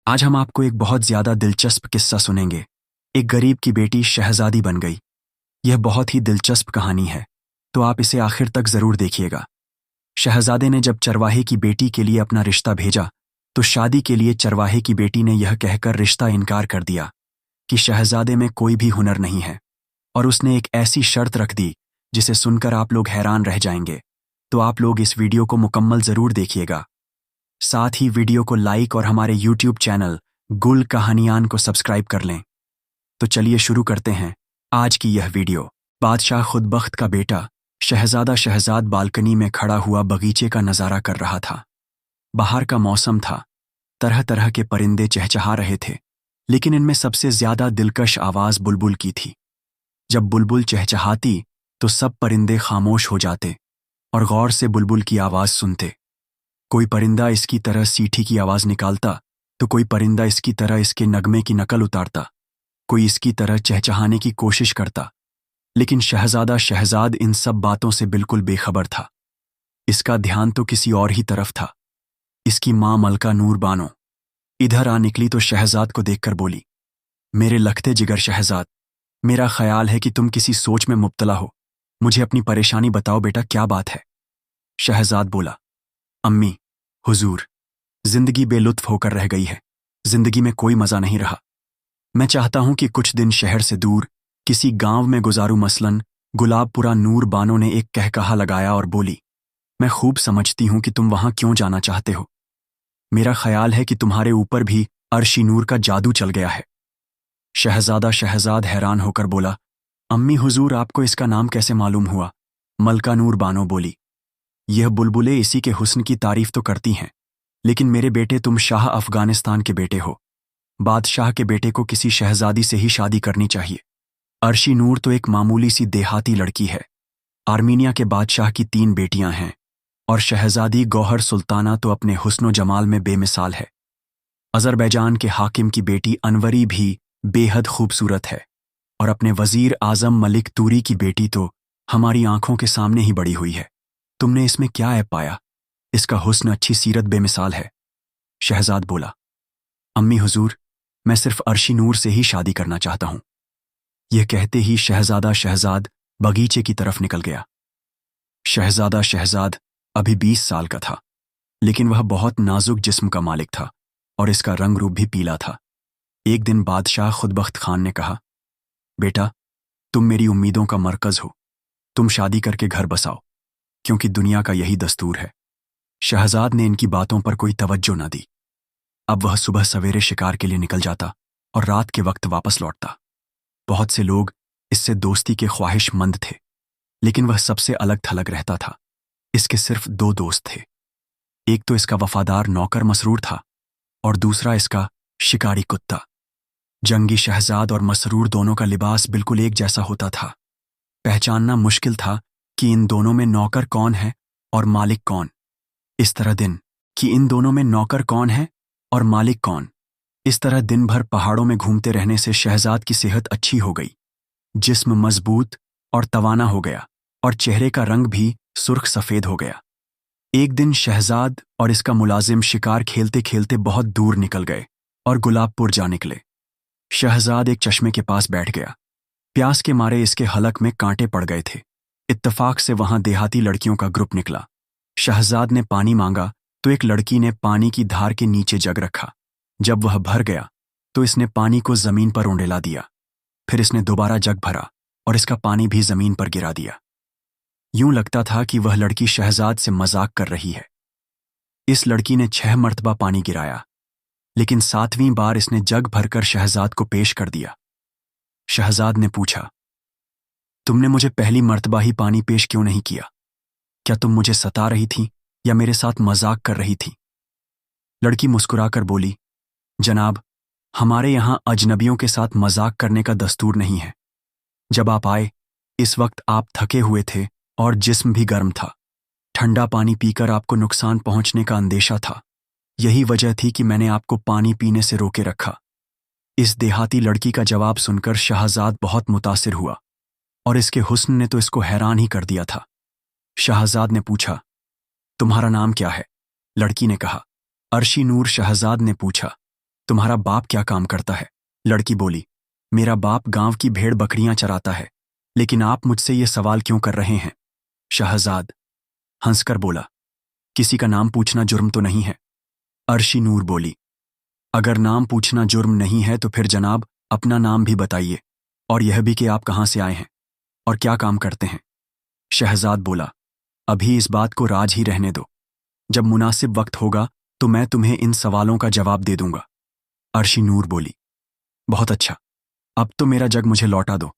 आज हम आपको एक बहुत ज़्यादा दिलचस्प किस्सा सुनेंगे। एक गरीब की बेटी शहज़ादी बन गई। यह बहुत ही दिलचस्प कहानी है, तो आप इसे आखिर तक ज़रूर देखिएगा। शहज़ादे ने जब चरवाहे की बेटी के लिए अपना रिश्ता भेजा, तो शादी के लिए चरवाहे की बेटी ने यह कहकर रिश्ता इनकार कर दिया कि शहज़ादे में कोई भी हुनर नहीं है, और उसने एक ऐसी शर्त रख दी जिसे सुनकर आप लोग हैरान रह जाएंगे। तो आप लोग इस वीडियो को मुकम्मल ज़रूर देखिएगा। साथ ही वीडियो को लाइक और हमारे यूट्यूब चैनल गुल कहानियान को सब्सक्राइब कर लें। तो चलिए शुरू करते हैं आज की यह वीडियो। बादशाह खुदबख्त का बेटा शहजादा शहजाद बालकनी में खड़ा हुआ बगीचे का नज़ारा कर रहा था। बाहर का मौसम था, तरह तरह के परिंदे चहचहा रहे थे, लेकिन इनमें सबसे ज्यादा दिलकश आवाज़ बुलबुल की थी। जब बुलबुल चहचहाती तो सब परिंदे खामोश हो जाते और गौर से बुलबुल की आवाज़ सुनते। कोई परिंदा इसकी तरह सीटी की आवाज़ निकालता, तो कोई परिंदा इसकी तरह इसके नगमे की नकल उतारता, कोई इसकी तरह चहचहाने की कोशिश करता। लेकिन शहजादा शहजाद इन सब बातों से बिल्कुल बेखबर था। इसका ध्यान तो किसी और ही तरफ था। इसकी माँ मलका नूर बानो इधर आ निकली तो शहजाद को देखकर बोली, मेरे लखते जिगर शहजाद, मेरा ख्याल है कि तुम किसी सोच में मुब्तला हो। मुझे अपनी परेशानी बताओ बेटा, क्या बात है? शहजाद बोला, अम्मी, हुजूर, जिंदगी बेलुत्फ होकर रह गई है। जिंदगी में कोई मजा नहीं रहा। मैं चाहता हूं कि कुछ दिन शहर से दूर किसी गांव में गुजारूं। मसलन गुलाबपुरा। नूर बानो ने एक कहकहा लगाया और बोली, मैं खूब समझती हूं कि तुम वहां क्यों जाना चाहते हो। मेरा ख्याल है कि तुम्हारे ऊपर भी अर्शी नूर का जादू चल गया है। शहजादा शहजाद हैरान होकर बोला, अम्मी हुजूर, आपको इसका नाम कैसे मालूम हुआ? मलका नूर बानो बोली, यह बुलबुलें इसी के हुस्न की तारीफ तो करती हैं, लेकिन मेरे बेटे, तुम शाह अफगानिस्तान के बेटे हो। बादशाह के बेटे को किसी शहजादी से ही शादी करनी चाहिए। अर्शी नूर तो एक मामूली सी देहाती लड़की है। आर्मीनिया के बादशाह की 3 बेटियां हैं, और शहजादी गौहर सुल्ताना तो अपने हुस्न जमाल में बेमिसाल है। अजरबैजान के हाकिम की बेटी अनवरी भी बेहद खूबसूरत है, और अपने वजीर आजम मलिक तूरी की बेटी तो हमारी आंखों के सामने ही बड़ी हुई है। तुमने इसमें क्या ऐब पाया? इसका हुस्न, अच्छी सीरत बेमिसाल है। शहजाद बोला, अम्मी हुजूर, मैं सिर्फ अर्शी नूर से ही शादी करना चाहता हूं। यह कहते ही शहजादा शहजाद बगीचे की तरफ निकल गया। शहजादा शहजाद अभी 20 साल का था, लेकिन वह बहुत नाजुक जिस्म का मालिक था, और इसका रंग रूप भी पीला था। एक दिन बादशाह खुदबख्त खान ने कहा, बेटा, तुम मेरी उम्मीदों का मरकज हो। तुम शादी करके घर बसाओ, क्योंकि दुनिया का यही दस्तूर है। शहजाद ने इनकी बातों पर कोई तवज्जो न दी। अब वह सुबह सवेरे शिकार के लिए निकल जाता और रात के वक्त वापस लौटता। बहुत से लोग इससे दोस्ती के ख्वाहिशमंद थे, लेकिन वह सबसे अलग थलग रहता था। इसके सिर्फ 2 दोस्त थे। एक तो इसका वफादार नौकर मसरूर था, और दूसरा इसका शिकारी कुत्ता। जंगी शहजाद और मसरूर दोनों का लिबास बिल्कुल एक जैसा होता था। पहचानना मुश्किल था कि इन दोनों में नौकर कौन है और मालिक कौन। इस तरह दिन भर पहाड़ों में घूमते रहने से शहजाद की सेहत अच्छी हो गई। जिस्म मजबूत और तवाना हो गया, और चेहरे का रंग भी सुर्ख सफेद हो गया। एक दिन शहजाद और इसका मुलाजिम शिकार खेलते खेलते बहुत दूर निकल गए और गुलाबपुर जा निकले। शहजाद एक चश्मे के पास बैठ गया। प्यास के मारे इसके हलक में कांटे पड़ गए थे। इत्तफाक से वहां देहाती लड़कियों का ग्रुप निकला। शहजाद ने पानी मांगा तो एक लड़की ने पानी की धार के नीचे जग रखा। जब वह भर गया तो इसने पानी को जमीन पर उंडेला दिया। फिर इसने दोबारा जग भरा और इसका पानी भी जमीन पर गिरा दिया। यूं लगता था कि वह लड़की शहजाद से मजाक कर रही है। इस लड़की ने 6 मर्तबा पानी गिराया, लेकिन 7वीं बार इसने जग भरकर शहजाद को पेश कर दिया। शहजाद ने पूछा, तुमने मुझे पहली मर्तबा ही पानी पेश क्यों नहीं किया? क्या तुम मुझे सता रही थी या मेरे साथ मजाक कर रही थी? लड़की मुस्कुराकर बोली, जनाब, हमारे यहां अजनबियों के साथ मजाक करने का दस्तूर नहीं है। जब आप आए, इस वक्त आप थके हुए थे और जिस्म भी गर्म था। ठंडा पानी पीकर आपको नुकसान पहुंचने का अंदेशा था। यही वजह थी कि मैंने आपको पानी पीने से रोके रखा। इस देहाती लड़की का जवाब सुनकर शहजाद बहुत मुतासिर हुआ, और इसके हुस्न ने तो इसको हैरान ही कर दिया था। शहजाद ने पूछा, तुम्हारा नाम क्या है? लड़की ने कहा, अर्शी नूर। शहजाद ने पूछा, तुम्हारा बाप क्या काम करता है? लड़की बोली, मेरा बाप गांव की भेड़ बकरियां चराता है। लेकिन आप मुझसे ये सवाल क्यों कर रहे हैं? शहजाद हंसकर बोला, किसी का नाम पूछना जुर्म तो नहीं है। अर्शी नूर बोली, अगर नाम पूछना जुर्म नहीं है तो फिर जनाब अपना नाम भी बताइए, और यह भी कि आप कहाँ से आए हैं और क्या काम करते हैं। शहजाद बोला, अभी इस बात को राज ही रहने दो। जब मुनासिब वक्त होगा तो मैं तुम्हें इन सवालों का जवाब दे दूंगा। अर्शी नूर बोली, बहुत अच्छा, अब तो मेरा जग मुझे लौटा दो।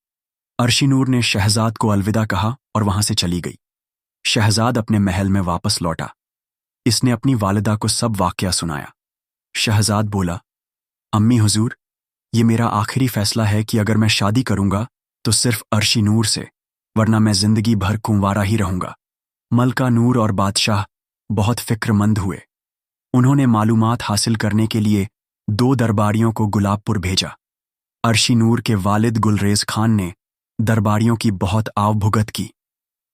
अर्शी नूर ने शहजाद को अलविदा कहा और वहां से चली गई। शहजाद अपने महल में वापस लौटा। इसने अपनी वालिदा को सब वाकया सुनाया। शहजाद बोला, अम्मी हुजूर, ये मेरा आखिरी फैसला है कि अगर मैं शादी करूंगा तो सिर्फ अर्शी नूर से, वरना मैं जिंदगी भर कुंवारा ही रहूंगा। मलका नूर और बादशाह बहुत फिक्रमंद हुए। उन्होंने मालूमात हासिल करने के लिए 2 दरबारियों को गुलाबपुर भेजा। अर्शी नूर के वालिद गुलरेज खान ने दरबारियों की बहुत आवभुगत की।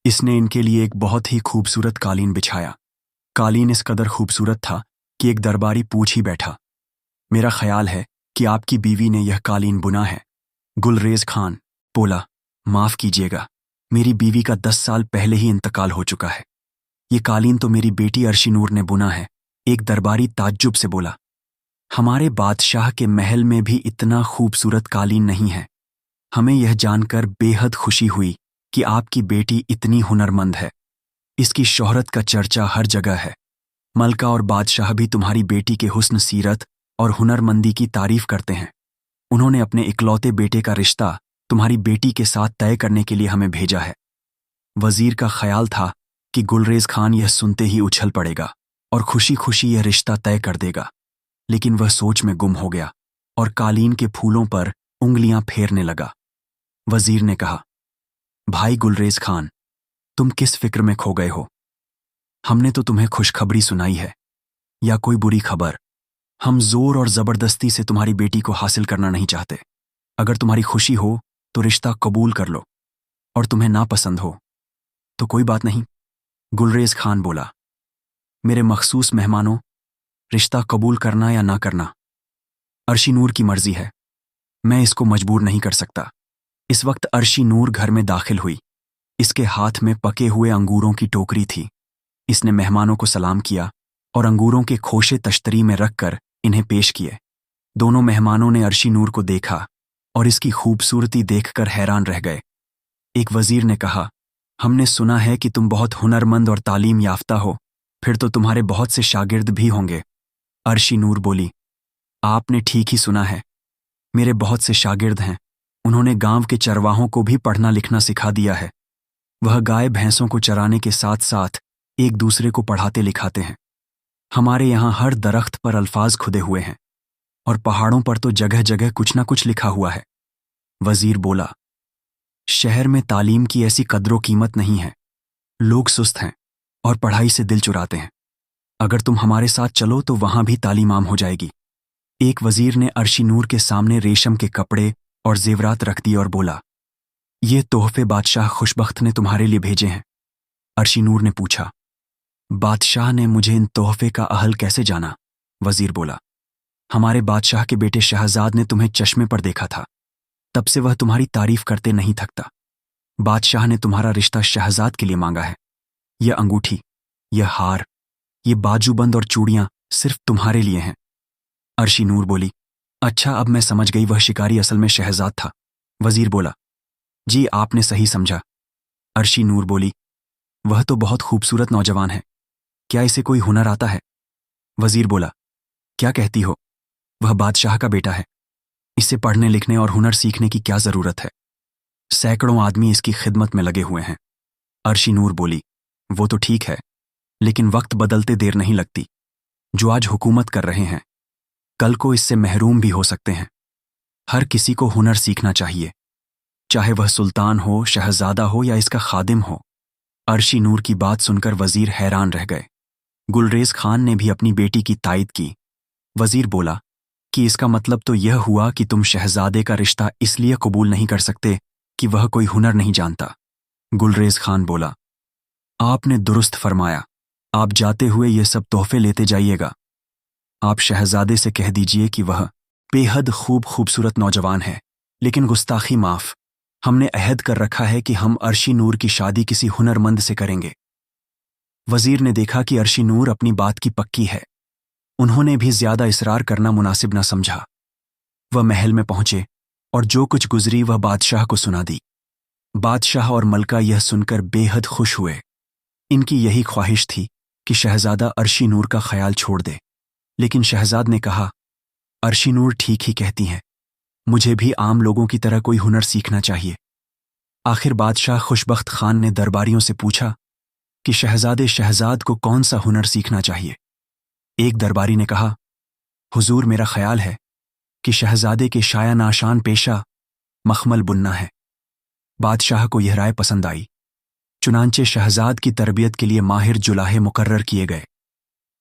इसने इनके लिए एक बहुत ही खूबसूरत कालीन बिछाया। कालीन इस कदर खूबसूरत था कि एक दरबारी पूछ ही बैठा, मेरा ख्याल है कि आपकी बीवी ने यह कालीन बुना है। गुलरेज खान बोला, माफ कीजिएगा, मेरी बीवी का 10 साल पहले ही इंतकाल हो चुका है। ये कालीन तो मेरी बेटी अर्शी नूर ने बुना है। एक दरबारी ताज्जुब से बोला, हमारे बादशाह के महल में भी इतना खूबसूरत कालीन नहीं है। हमें यह जानकर बेहद खुशी हुई कि आपकी बेटी इतनी हुनरमंद है। इसकी शोहरत का चर्चा हर जगह है। मलका और बादशाह भी तुम्हारी बेटी के हुस्न सीरत और हुनरमंदी की तारीफ करते हैं। उन्होंने अपने इकलौते बेटे का रिश्ता तुम्हारी बेटी के साथ तय करने के लिए हमें भेजा है। वजीर का ख्याल था कि गुलरेज खान यह सुनते ही उछल पड़ेगा और खुशी खुशी यह रिश्ता तय कर देगा, लेकिन वह सोच में गुम हो गया और कालीन के फूलों पर उंगलियां फेरने लगा। वजीर ने कहा, भाई गुलरेज खान, तुम किस फिक्र में खो गए हो? हमने तो तुम्हें खुशखबरी सुनाई है या कोई बुरी खबर। हम जोर और जबरदस्ती से तुम्हारी बेटी को हासिल करना नहीं चाहते। अगर तुम्हारी खुशी हो तो रिश्ता कबूल कर लो, और तुम्हें नापसंद हो तो कोई बात नहीं। गुलरेज खान बोला, मेरे मखसूस मेहमानों, रिश्ता कबूल करना या ना करना अर्शी नूर की मर्जी है। मैं इसको मजबूर नहीं कर सकता। इस वक्त अर्शी नूर घर में दाखिल हुई। इसके हाथ में पके हुए अंगूरों की टोकरी थी। इसने मेहमानों को सलाम किया और अंगूरों के खोशे तश्तरी में रखकर इन्हें पेश किए। दोनों मेहमानों ने अर्शी नूर को देखा और इसकी खूबसूरती देखकर हैरान रह गए। एक वजीर ने कहा, हमने सुना है कि तुम बहुत हुनरमंद और तालीम याफ्ता हो, फिर तो तुम्हारे बहुत से शागिर्द भी होंगे। अर्शी नूर बोली, आपने ठीक ही सुना है, मेरे बहुत से शागिर्द हैं। उन्होंने गांव के चरवाहों को भी पढ़ना लिखना सिखा दिया है। वह गाय भैंसों को चराने के साथ साथ एक दूसरे को पढ़ाते लिखाते हैं। हमारे यहाँ हर दरख्त पर अल्फाज खुदे हुए हैं और पहाड़ों पर तो जगह जगह कुछ ना कुछ लिखा हुआ है। वजीर बोला, शहर में तालीम की ऐसी कद्रो कीमत नहीं है। लोग सुस्त हैं और पढ़ाई से दिल चुराते हैं। अगर तुम हमारे साथ चलो तो वहां भी तालीम आम हो जाएगी। एक वजीर ने अर्शी नूर के सामने रेशम के कपड़े और जेवरात रख दिए और बोला, ये तोहफे बादशाह खुशबख्त ने तुम्हारे लिए भेजे हैं। अर्शी नूर ने पूछा, बादशाह ने मुझे इन तोहफे का अहल कैसे जाना? वजीर बोला, हमारे बादशाह के बेटे शहजाद ने तुम्हें चश्मे पर देखा था, तब से वह तुम्हारी तारीफ करते नहीं थकता। बादशाह ने तुम्हारा रिश्ता शहजाद के लिए मांगा है। यह अंगूठी, यह हार, ये बाजूबंद और चूड़ियां सिर्फ तुम्हारे लिए हैं। अर्शी नूर बोली, अच्छा, अब मैं समझ गई, वह शिकारी असल में शहजाद था। वजीर बोला, जी आपने सही समझा। अर्शी नूर बोली, वह तो बहुत खूबसूरत नौजवान है, क्या इसे कोई हुनर आता है? वजीर बोला, क्या कहती हो? वह बादशाह का बेटा है, इसे पढ़ने लिखने और हुनर सीखने की क्या जरूरत है? सैकड़ों आदमी इसकी खिदमत में लगे हुए हैं। अर्शी नूर बोली, वो तो ठीक है, लेकिन वक्त बदलते देर नहीं लगती। जो आज हुकूमत कर रहे हैं कल को इससे महरूम भी हो सकते हैं। हर किसी को हुनर सीखना चाहिए, चाहे वह सुल्तान हो, शहजादा हो या इसका खादिम हो। अर्शी नूर की बात सुनकर वजीर हैरान रह गए। गुलरेज खान ने भी अपनी बेटी की तायद की। वजीर बोला कि इसका मतलब तो यह हुआ कि तुम शहजादे का रिश्ता इसलिए कबूल नहीं कर सकते कि वह कोई हुनर नहीं जानता। गुलरेज खान बोला, आपने दुरुस्त फरमाया, आप जाते हुए ये सब तोहफे लेते जाइएगा। आप शहजादे से कह दीजिए कि वह बेहद खूबसूरत नौजवान है, लेकिन गुस्ताखी माफ। हमने अहद कर रखा है कि हम अर्शी नूर की शादी किसी हुनरमंद से करेंगे। वजीर ने देखा कि अर्शी नूर अपनी बात की पक्की है। उन्होंने भी ज्यादा इसरार करना मुनासिब न समझा। वह महल में पहुंचे और जो कुछ गुजरी वह बादशाह को सुना दी। बादशाह और मलका यह सुनकर बेहद खुश हुए। इनकी यही ख्वाहिश थी कि शहजादा अर्शी नूर का ख्याल छोड़ दे, लेकिन शहजाद ने कहा, अर्शी नूर ठीक ही कहती हैं, मुझे भी आम लोगों की तरह कोई हुनर सीखना चाहिए। आखिर बादशाह खुशबख्त खान ने दरबारियों से पूछा कि शहजादे शहजाद को कौन सा हुनर सीखना चाहिए। एक दरबारी ने कहा, हुजूर, मेरा ख्याल है कि शहजादे के शाया नाशान पेशा मखमल बुनना है। बादशाह को यह राय पसंद आई। चुनांचे शहजाद की तरबियत के लिए माहिर जुलाहे मुकर्रर किए गए।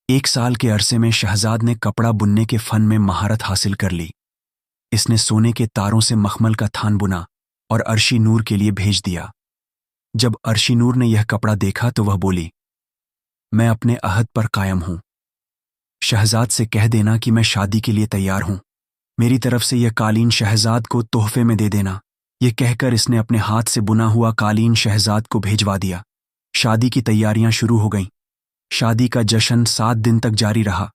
1 साल के अरसे में शहजाद ने कपड़ा बुनने के फन में महारत हासिल कर ली। इसने सोने के तारों से मखमल का थान बुना और अर्शी नूर के लिए भेज दिया। जब अर्शी नूर ने यह कपड़ा देखा तो वह बोली, मैं अपने अहद पर कायम हूं। शहजाद से कह देना कि मैं शादी के लिए तैयार हूं। मेरी तरफ से यह कालीन शहजाद को तोहफे में दे देना। यह कहकर इसने अपने हाथ से बुना हुआ कालीन शहजाद को भेजवा दिया। शादी की तैयारियां शुरू हो गईं। शादी का जश्न 7 दिन तक जारी रहा।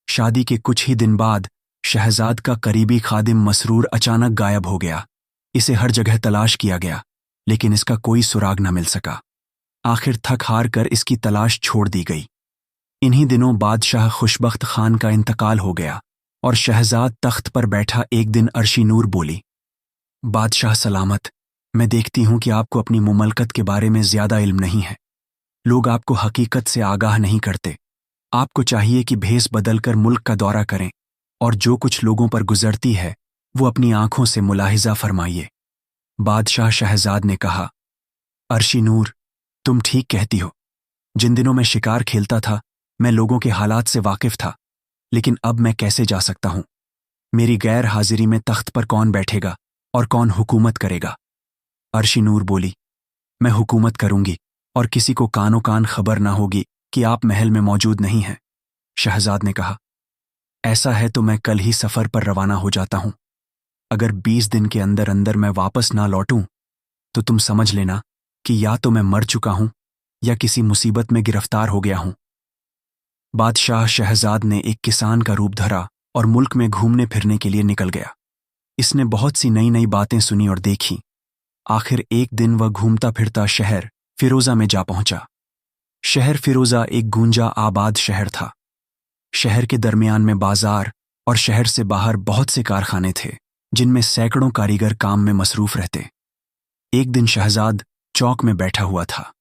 शादी के कुछ ही दिन बाद शहजाद का करीबी खादिम मसरूर अचानक गायब हो गया। इसे हर जगह तलाश किया गया, लेकिन इसका कोई सुराग न मिल सका। आखिर थक हार कर इसकी तलाश छोड़ दी गई। इन्हीं दिनों बादशाह खुशबख्त खान का इंतकाल हो गया और शहजाद तख्त पर बैठा एक दिन अर्शी नूर बोली, बादशाह सलामत, मैं देखती हूं कि आपको अपनी मुमलकत के बारे में ज्यादा इल्म नहीं है। लोग आपको हकीकत से आगाह नहीं करते। आपको चाहिए कि भेस बदलकर मुल्क का दौरा करें और जो कुछ लोगों पर गुजरती है वो अपनी आंखों से मुलाहिजा फरमाइए। बादशाह शहजाद ने कहा, अर्शी नूर, तुम ठीक कहती हो। जिन दिनों मैं शिकार खेलता था मैं लोगों के हालात से वाकिफ था, लेकिन अब मैं कैसे जा सकता हूं? मेरी गैर हाजिरी में तख्त पर कौन बैठेगा और कौन हुकूमत करेगा? अर्शी नूर बोली, मैं हुकूमत करूंगी और किसी को कानो कान खबर ना होगी कि आप महल में मौजूद नहीं हैं। शहजाद ने कहा, ऐसा है तो मैं कल ही सफर पर रवाना हो जाता हूं। अगर 20 दिन के अंदर अंदर मैं वापस ना लौटूं तो तुम समझ लेना कि या तो मैं मर चुका हूं या किसी मुसीबत में गिरफ्तार हो गया हूं। बादशाह शहजाद ने एक किसान का रूप धरा और मुल्क में घूमने फिरने के लिए निकल गया। इसने बहुत सी नई नई बातें सुनी और देखी। आखिर एक दिन वह घूमता फिरता शहर फिरोजा में जा पहुंचा। शहर फिरोजा एक गूंजा आबाद शहर था। शहर के दरमियान में बाजार और शहर से बाहर बहुत से कारखाने थे जिनमें सैकड़ों कारीगर काम में मसरूफ रहते। एक दिन शहजाद चौक में बैठा हुआ था।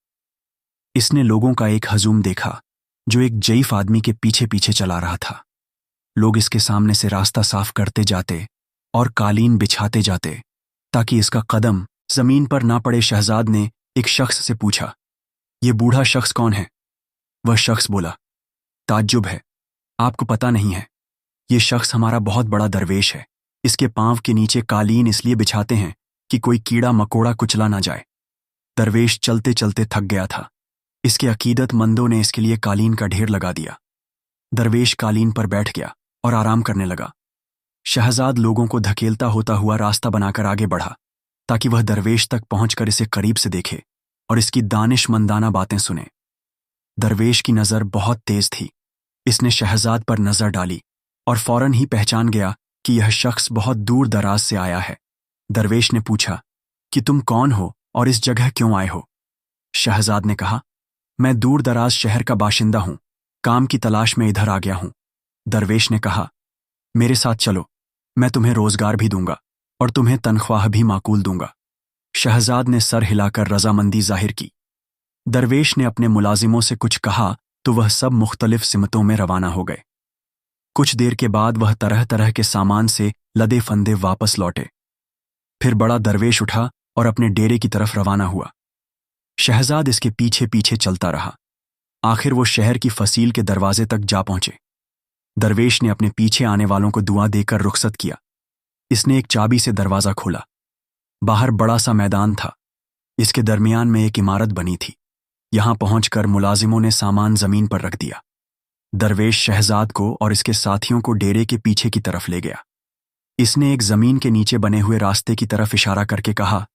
इसने लोगों का एक हजूम देखा जो एक जईफ आदमी के पीछे पीछे चला रहा था। लोग इसके सामने से रास्ता साफ करते जाते और कालीन बिछाते जाते ताकि इसका कदम जमीन पर ना पड़े। शहजाद ने एक शख्स से पूछा, यह बूढ़ा शख्स कौन है? वह शख्स बोला, ताज्जुब है, आपको पता नहीं है, यह शख्स हमारा बहुत बड़ा दरवेश है। इसके पांव के नीचे कालीन इसलिए बिछाते हैं कि कोई कीड़ा मकोड़ा कुचला ना जाए। दरवेश चलते चलते थक गया था। इसके अकीदतमंदों ने इसके लिए कालीन का ढेर लगा दिया। दरवेश कालीन पर बैठ गया और आराम करने लगा। शहजाद लोगों को धकेलता होता हुआ रास्ता बनाकर आगे बढ़ा ताकि वह दरवेश तक पहुंचकर इसे करीब से देखे और इसकी दानिशमंदाना बातें सुने। दरवेश की नज़र बहुत तेज थी। इसने शहजाद पर नज़र डाली और फौरन ही पहचान गया कि यह शख्स बहुत दूर दराज से आया है। दरवेश ने पूछा कि तुम कौन हो और इस जगह क्यों आए हो? शहजाद ने कहा, मैं दूर दराज शहर का बाशिंदा हूं, काम की तलाश में इधर आ गया हूं। दरवेश ने कहा, मेरे साथ चलो, मैं तुम्हें रोजगार भी दूंगा और तुम्हें तनख्वाह भी माकूल दूंगा। शहजाद ने सर हिलाकर रजामंदी जाहिर की। दरवेश ने अपने मुलाजिमों से कुछ कहा तो वह सब मुख्तलिफ सिमतों में रवाना हो गए। कुछ देर के बाद वह तरह तरह के सामान से लदे फंदे वापस लौटे। फिर बड़ा दरवेश उठा और अपने डेरे की तरफ रवाना हुआ। शहजाद इसके पीछे पीछे चलता रहा। आखिर वो शहर की फसील के दरवाजे तक जा पहुंचे। दरवेश ने अपने पीछे आने वालों को दुआ देकर रुखसत किया। इसने एक चाबी से दरवाज़ा खोला। बाहर बड़ा सा मैदान था। इसके दरमियान में एक इमारत बनी थी। यहां पहुंचकर मुलाजिमों ने सामान जमीन पर रख दिया। दरवेश शहजाद को और इसके साथियों को डेरे के पीछे की तरफ ले गया। इसने एक जमीन के नीचे बने हुए रास्ते की तरफ इशारा करके कहा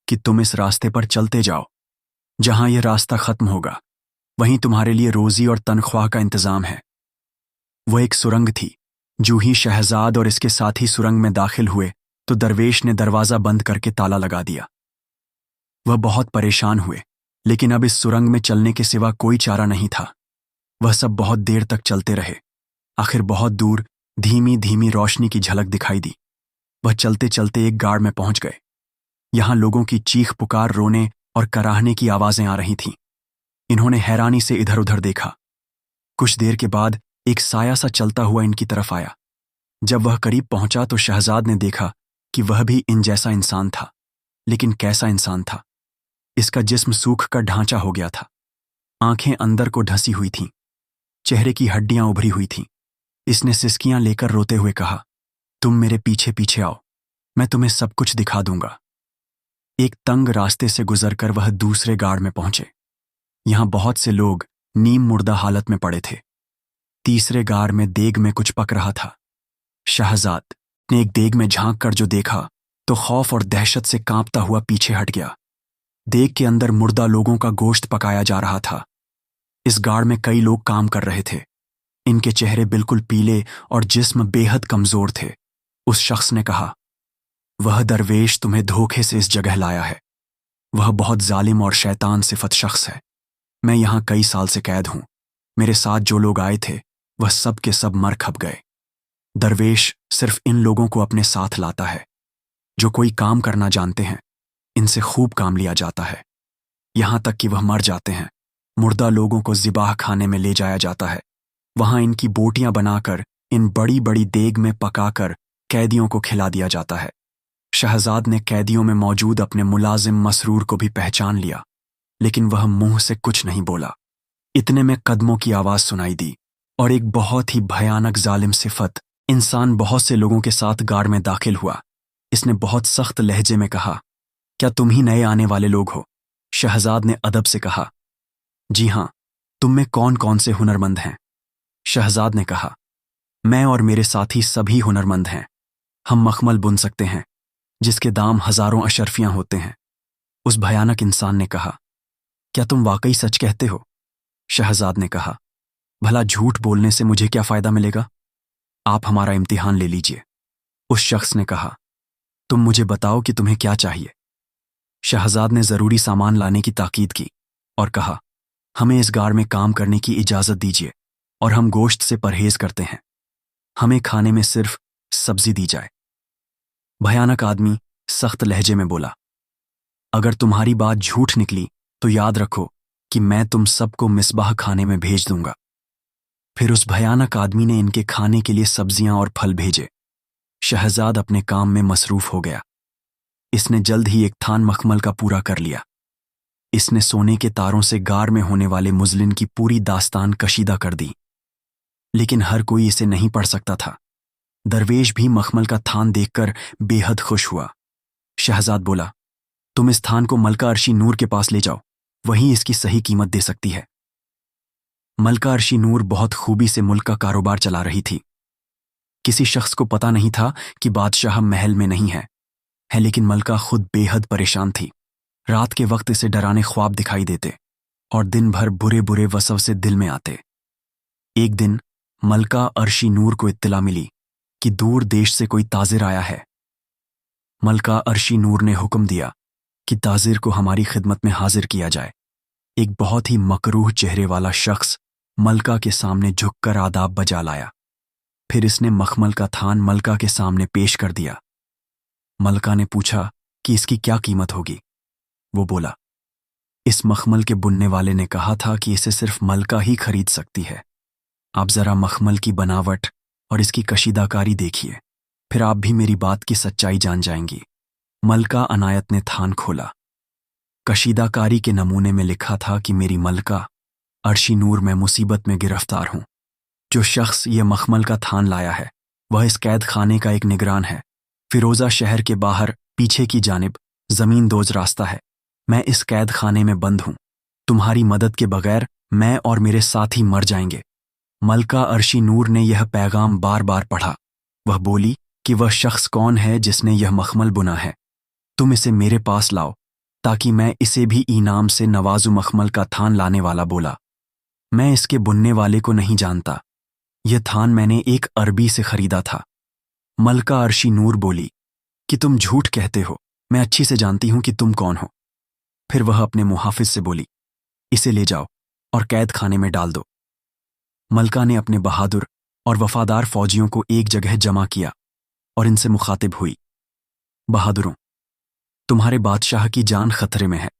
कि तुम इस रास्ते पर चलते जाओ। जहां यह रास्ता खत्म होगा वहीं तुम्हारे लिए रोजी और तनख्वाह का इंतजाम है। वह एक सुरंग थी। जो ही शहजाद और इसके साथी सुरंग में दाखिल हुए तो दरवेश ने दरवाज़ा बंद करके ताला लगा दिया। वह बहुत परेशान हुए, लेकिन अब इस सुरंग में चलने के सिवा कोई चारा नहीं था। वह सब बहुत देर तक चलते रहे। आखिर बहुत दूर धीमी धीमी रोशनी की झलक दिखाई दी। वह चलते चलते एक गाड़ में पहुंच गए। यहां लोगों की चीख पुकार, रोने और कराहने की आवाजें आ रही थीं। इन्होंने हैरानी से इधर उधर देखा। कुछ देर के बाद एक साया सा चलता हुआ इनकी तरफ आया। जब वह करीब पहुंचा तो शहजाद ने देखा कि वह भी इन जैसा इंसान था। लेकिन कैसा इंसान था? इसका जिस्म सूख कर ढांचा हो गया था। आंखें अंदर को ढसी हुई थीं। चेहरे की हड्डियां उभरी हुई थीं। इसने सिसकियां लेकर रोते हुए कहा, तुम मेरे पीछे पीछे आओ, मैं तुम्हें सब कुछ दिखा दूंगा। एक तंग रास्ते से गुजरकर वह दूसरे गाड़ में पहुंचे। यहां बहुत से लोग नीम मुर्दा हालत में पड़े थे। तीसरे गाड़ में देग में कुछ पक रहा था। शहजाद ने एक देग में झांक कर जो देखा तो खौफ और दहशत से कांपता हुआ पीछे हट गया। देग के अंदर मुर्दा लोगों का गोश्त पकाया जा रहा था। इस गाड़ में कई लोग काम कर रहे थे। इनके चेहरे बिल्कुल पीले और जिस्म बेहद कमजोर थे। उस शख्स ने कहा, वह दरवेश तुम्हें धोखे से इस जगह लाया है। वह बहुत जालिम और शैतान सिफत शख्स है। मैं यहां कई साल से कैद हूं। मेरे साथ जो लोग आए थे वह सब के सब मर खप गए। दरवेश सिर्फ इन लोगों को अपने साथ लाता है जो कोई काम करना जानते हैं। इनसे खूब काम लिया जाता है, यहां तक कि वह मर जाते हैं। मुर्दा लोगों को ज़िबाह खाने में ले जाया जाता है। वहां इनकी बोटियां बनाकर इन बड़ी बड़ी देग में पकाकर कैदियों को खिला दिया जाता है। शहजाद ने कैदियों में मौजूद अपने मुलाजिम मसरूर को भी पहचान लिया, लेकिन वह मुंह से कुछ नहीं बोला। इतने में कदमों की आवाज सुनाई दी और एक बहुत ही भयानक जालिम सिफत इंसान बहुत से लोगों के साथ गाड़ में दाखिल हुआ। इसने बहुत सख्त लहजे में कहा, क्या तुम ही नए आने वाले लोग हो? शहजाद ने अदब से कहा, जी हां, तुम में कौन कौन से हुनरमंद हैं? शहजाद ने कहा, मैं और मेरे साथी सभी हुनरमंद हैं। हम मखमल बुन सकते हैं जिसके दाम हजारों अशरफियां होते हैं। उस भयानक इंसान ने कहा, क्या तुम वाकई सच कहते हो? शहजाद ने कहा, भला झूठ बोलने से मुझे क्या फायदा मिलेगा? आप हमारा इम्तिहान ले लीजिए। उस शख्स ने कहा, तुम मुझे बताओ कि तुम्हें क्या चाहिए। शहजाद ने जरूरी सामान लाने की ताकीद की और कहा, हमें इस गाड़ में काम करने की इजाजत दीजिए और हम गोश्त से परहेज करते हैं। हमें खाने में सिर्फ सब्जी दी जाए। भयानक आदमी सख्त लहजे में बोला, अगर तुम्हारी बात झूठ निकली तो याद रखो कि मैं तुम सबको मिसबाह खाने में भेज दूंगा। फिर उस भयानक आदमी ने इनके खाने के लिए सब्जियां और फल भेजे। शहजाद अपने काम में मसरूफ हो गया। इसने जल्द ही एक थान मखमल का पूरा कर लिया। इसने सोने के तारों से गाड़ में होने वाले मुजलिन की पूरी दास्तान कशीदा कर दी, लेकिन हर कोई इसे नहीं पढ़ सकता था। दरवेश भी मखमल का थान देखकर बेहद खुश हुआ। शहजाद बोला, तुम इस थान को मलका अर्शी नूर के पास ले जाओ, वही इसकी सही कीमत दे सकती है। मलका अर्शी नूर बहुत खूबी से मुल्क का कारोबार चला रही थी। किसी शख्स को पता नहीं था कि बादशाह महल में नहीं है, लेकिन मलका खुद बेहद परेशान थी। रात के वक्त इसे डराने ख्वाब दिखाई देते और दिन भर बुरे बुरे वसवसे दिल में आते। एक दिन मलका अर्शी नूर को इत्तला मिली कि दूर देश से कोई ताजिर आया है। मलका अर्शी नूर ने हुक्म दिया कि ताजिर को हमारी खिदमत में हाजिर किया जाए। एक बहुत ही मकरूह चेहरे वाला शख्स मलका के सामने झुककर आदाब बजा लाया। फिर इसने मखमल का थान मलका के सामने पेश कर दिया। मलका ने पूछा कि इसकी क्या कीमत होगी। वो बोला, इस मखमल के बुनने वाले ने कहा था कि इसे सिर्फ मलका ही खरीद सकती है। आप जरा मखमल की बनावट और इसकी कशीदाकारी देखिए, फिर आप भी मेरी बात की सच्चाई जान जाएंगी। मलका अनायत ने थान खोला। कशीदाकारी के नमूने में लिखा था कि मेरी मलका अर्शी नूर, मैं मुसीबत में गिरफ्तार हूं। जो शख्स ये मखमल का थान लाया है वह इस कैद खाने का एक निगरान है। फिरोजा शहर के बाहर पीछे की जानिब जमीन दोज रास्ता है। मैं इस कैद खाने में बंद हूं। तुम्हारी मदद के बगैर मैं और मेरे साथी मर जाएंगे। मलका अर्शी नूर ने यह पैगाम बार बार पढ़ा। वह बोली कि वह शख्स कौन है जिसने यह मखमल बुना है। तुम इसे मेरे पास लाओ ताकि मैं इसे भी इनाम से नवाजू। मखमल का थान लाने वाला बोला, मैं इसके बुनने वाले को नहीं जानता। यह थान मैंने एक अरबी से खरीदा था। मलका अर्शी नूर बोली कि तुम झूठ कहते हो, मैं अच्छी से जानती हूं कि तुम कौन हो। फिर वह अपने मुहाफिज से बोली, इसे ले जाओ और कैद खाने में डाल दो। मलका ने अपने बहादुर और वफादार फौजियों को एक जगह जमा किया और इनसे मुखातिब हुई, बहादुरों, तुम्हारे बादशाह की जान खतरे में है।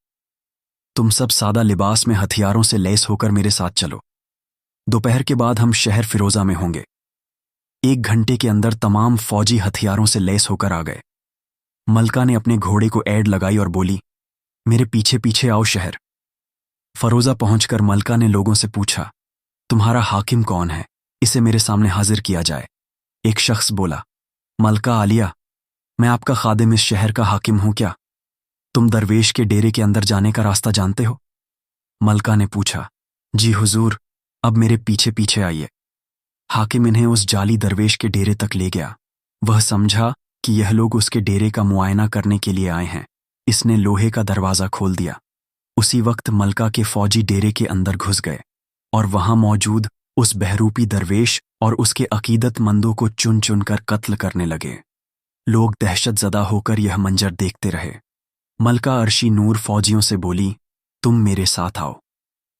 तुम सब सादा लिबास में हथियारों से लैस होकर मेरे साथ चलो। दोपहर के बाद हम शहर फिरोजा में होंगे। 1 घंटे के अंदर तमाम फौजी हथियारों से लैस होकर आ गए। मलका ने अपने घोड़े को ऐड लगाई और बोली, मेरे पीछे पीछे आओ शहर। फरोजा पहुंचकर मलका ने लोगों से पूछा, तुम्हारा हाकिम कौन है, इसे मेरे सामने हाजिर किया जाए। एक शख्स बोला, मलका आलिया, मैं आपका खादिम इस शहर का हाकिम हूं क्या? तुम दरवेश के डेरे के अंदर जाने का रास्ता जानते हो? मलका ने पूछा, जी हुजूर, अब मेरे पीछे पीछे आइए। हाकिम इन्हें उस जाली दरवेश के डेरे तक ले गया। वह समझा कि यह लोग उसके डेरे का मुआयना करने के लिए आए हैं। इसने लोहे का दरवाज़ा खोल दिया। उसी वक्त मलका के फौजी डेरे के अंदर घुस गए और वहां मौजूद उस बहरूपी दरवेश और उसके अकीदतमंदों को चुन चुन कर कत्ल करने लगे। लोग दहशतज़दा होकर यह मंजर देखते रहे। मलका अर्शी नूर फौजियों से बोली, तुम मेरे साथ आओ,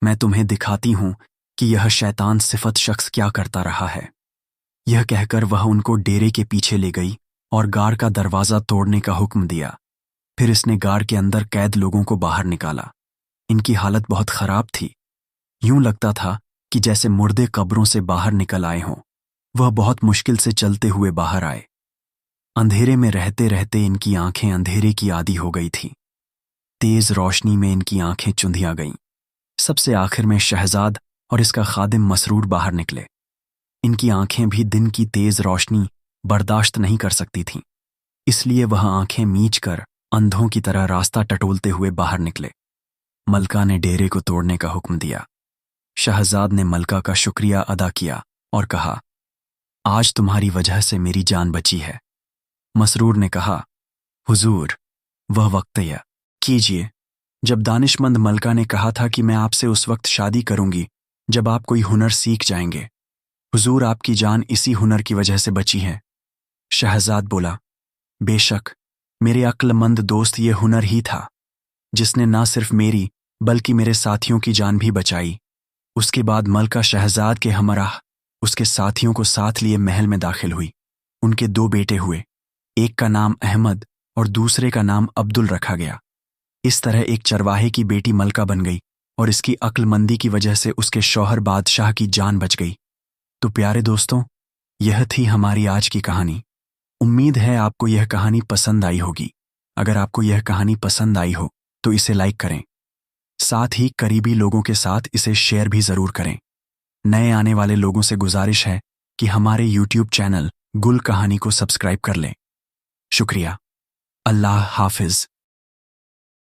मैं तुम्हें दिखाती हूं कि यह शैतान सिफत शख्स क्या करता रहा है। यह कहकर वह उनको डेरे के पीछे ले गई और गार का दरवाज़ा तोड़ने का हुक्म दिया। फिर इसने गार के अंदर कैद लोगों को बाहर निकाला। इनकी हालत बहुत खराब थी। यूं लगता था कि जैसे मुर्दे कब्रों से बाहर निकल आए हों। वह बहुत मुश्किल से चलते हुए बाहर आए। अंधेरे में रहते रहते इनकी आंखें अंधेरे की आदी हो गई थीं। तेज रोशनी में इनकी आंखें चुंधिया गईं। सबसे आखिर में शहजाद और इसका खादिम मसरूर बाहर निकले। इनकी आंखें भी दिन की तेज रोशनी बर्दाश्त नहीं कर सकती थीं, इसलिए वह आंखें मीच कर अंधों की तरह रास्ता टटोलते हुए बाहर निकले। मलका ने डेरे को तोड़ने का हुक्म दिया। शहजाद ने मलका का शुक्रिया अदा किया और कहा, आज तुम्हारी वजह से मेरी जान बची है। मसरूर ने कहा, हुजूर, वह वक्त या कीजिए जब दानिशमंद मलका ने कहा था कि मैं आपसे उस वक्त शादी करूंगी जब आप कोई हुनर सीख जाएंगे। हुजूर, आपकी जान इसी हुनर की वजह से बची है। शहजाद बोला, बेशक मेरे अक्लमंद दोस्त ये हुनर ही था जिसने ना सिर्फ मेरी बल्कि मेरे साथियों की जान भी बचाई। उसके बाद मलका शहजाद के हमराह उसके साथियों को साथ लिए महल में दाखिल हुई। उनके 2 बेटे हुए, एक का नाम अहमद और दूसरे का नाम अब्दुल रखा गया। इस तरह एक चरवाहे की बेटी मलका बन गई और इसकी अक्लमंदी की वजह से उसके शौहर बादशाह की जान बच गई। तो प्यारे दोस्तों, यह थी हमारी आज की कहानी। उम्मीद है आपको यह कहानी पसंद आई होगी। अगर आपको यह कहानी पसंद आई हो तो इसे लाइक करें। साथ ही करीबी लोगों के साथ इसे शेयर भी ज़रूर करें। नए आने वाले लोगों से गुजारिश है कि हमारे YouTube चैनल गुल कहानी को सब्सक्राइब कर लें। शुक्रिया। अल्लाह हाफिज़।